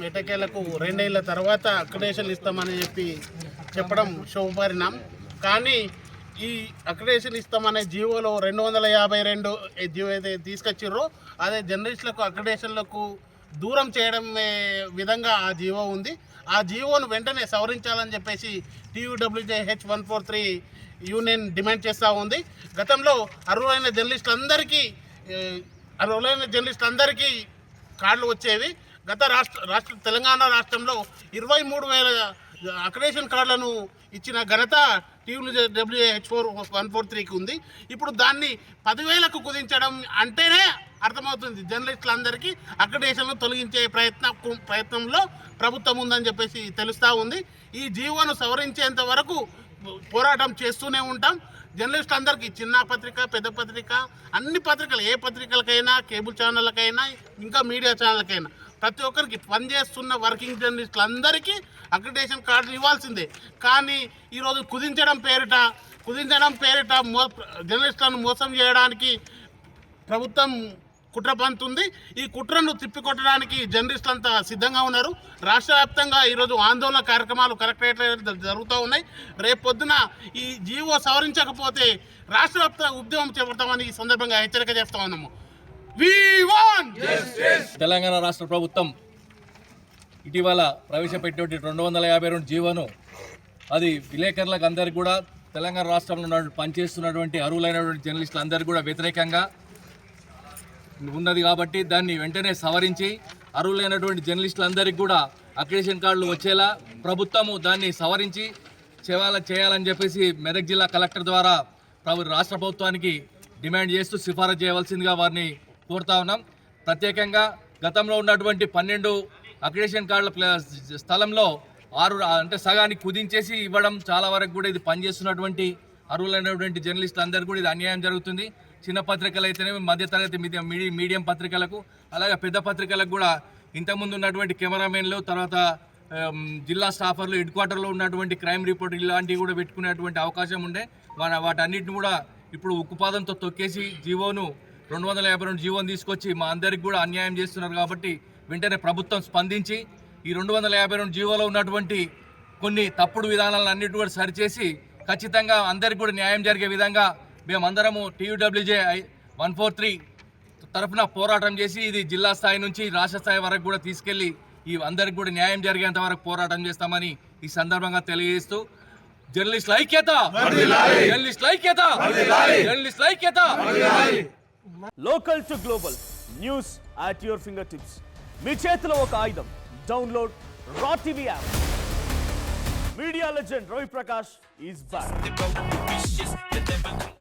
ఎటకేలకు 2 ఏళ్ల తర్వాత అక్రిడేషన్ ఇస్తామని చెప్పడం శుభపరిణామం. కానీ ఈ అక్రిడేషన్ ఇస్తామనే జీవోలో 252 జీవో అయితే తీసుకొచ్చిర్రో అదే జర్నలిస్టులకు అక్రిడేషన్లకు దూరం చేయడం విధంగా ఆ జీవో ఉంది. ఆ జీవోను వెంటనే సవరించాలని చెప్పేసి TUWJH 143 యూనియన్ డిమాండ్ చేస్తూ ఉంది. గతంలో అర్హులైన జర్నలిస్టులందరికీ కార్డులు వచ్చేవి. గత తెలంగాణ రాష్ట్రంలో 23,000 అక్రిడేషన్ కార్డులను ఇచ్చిన ఘనత TUWJH 143కి ఉంది. ఇప్పుడు దాన్ని 10,000కు కుదించడం అంటేనే అర్థమవుతుంది జర్నలిస్టులందరికీ అక్రిడేషన్ను తొలగించే ప్రయత్నంలో ప్రభుత్వం ఉందని చెప్పేసి తెలుస్తూ ఉంది. ఈ జీవోను సవరించేంత వరకు పోరాటం చేస్తూనే ఉంటాం. జర్నలిస్టులందరికీ చిన్న పత్రిక పెద్ద పత్రిక అన్ని పత్రికలు ఏ పత్రికలకైనా కేబుల్ ఛానళ్ళకైనా ఇంకా మీడియా ఛానళ్ళకైనా ప్రతి ఒక్కరికి పనిచేస్తున్న వర్కింగ్ జర్నలిస్టులందరికీ అక్రిడేషన్ కార్డులు ఇవ్వాల్సిందే. కానీ ఈరోజు కుదించడం పేరిట జర్నలిస్టులను మోసం చేయడానికి ప్రభుత్వం కుట్ర పంతుంది. ఈ కుట్రను తిప్పికొట్టడానికి జర్నలిస్టులంతా సిద్ధంగా ఉన్నారు. రాష్ట్ర వ్యాప్తంగా ఈరోజు ఆందోళన కార్యక్రమాలు కలెక్టరేట్ జరుగుతూ ఉన్నాయి. రేపు పొద్దున ఈ జీవో సవరించకపోతే రాష్ట్ర వ్యాప్తంగా ఉద్యమం చేపడతామని ఈ సందర్భంగా హెచ్చరిక చేస్తూ ఉన్నాము. తెలంగాణ రాష్ట్ర ప్రభుత్వం ఇటీవల ప్రవేశపెట్టినటువంటి 252 జీవోను అది విలేకరులకు అందరికీ కూడా తెలంగాణ రాష్ట్రంలో పనిచేస్తున్నటువంటి అర్హులైనటువంటి జర్నలిస్టులందరికీ కూడా వ్యతిరేకంగా ఉన్నది కాబట్టి దాన్ని వెంటనే సవరించి అర్హులైనటువంటి జర్నలిస్టులందరికీ కూడా అక్రిడేషన్ కార్డులు వచ్చేలా ప్రభుత్వము దాన్ని సవరించి చేయాలని చెప్పేసి మెదక్ జిల్లా కలెక్టర్ ద్వారా రాష్ట్ర ప్రభుత్వానికి డిమాండ్ చేస్తూ సిఫారసు చేయవలసిందిగా వారిని కోరుతా ఉన్నాం. ప్రత్యేకంగా గతంలో ఉన్నటువంటి 12 అక్రిడేషన్ కార్డుల స్థలంలో 6 అంటే సగానికి కుదించేసి ఇవ్వడం చాలా వరకు కూడా ఇది పనిచేస్తున్నటువంటి అర్హులైనటువంటి జర్నలిస్టులందరికీ కూడా ఇది అన్యాయం జరుగుతుంది. చిన్న పత్రికలు అయితేనే మధ్యతరగతి మీడియం పత్రికలకు అలాగే పెద్ద పత్రికలకు కూడా ఇంతకుముందు ఉన్నటువంటి కెమెరామెన్లు తర్వాత జిల్లా స్టాఫర్లు హెడ్ క్వార్టర్లో ఉన్నటువంటి క్రైమ్ రిపోర్టర్ ఇలాంటివి కూడా పెట్టుకునేటువంటి అవకాశం ఉండే వాటన్నిటిని కూడా ఇప్పుడు ఉక్కుపాదంతో తొక్కేసి జీవోను 252 జీవోను తీసుకొచ్చి మా అందరికి కూడా అన్యాయం చేస్తున్నారు. కాబట్టి వెంటనే ప్రభుత్వం స్పందించి ఈ 252 జీవోలో ఉన్నటువంటి కొన్ని తప్పుడు విధానాలను అన్నిటి కూడా సరిచేసి ఖచ్చితంగా అందరికి కూడా న్యాయం జరిగే విధంగా మేమందరము TUWJH 143 తరఫున పోరాటం చేసి ఇది జిల్లా స్థాయి నుంచి రాష్ట్ర స్థాయి వరకు కూడా తీసుకెళ్లి ఈ అందరికి కూడా న్యాయం జరిగేంత వరకు పోరాటం చేస్తామని ఈ సందర్భంగా తెలియజేస్తూ జర్నలిస్టుల ఐక్యత, local to global news at your finger tips. మీ చేతిలో ఒక ఆయుధం. Download raw TV app. Media legend Ravi Prakash is back.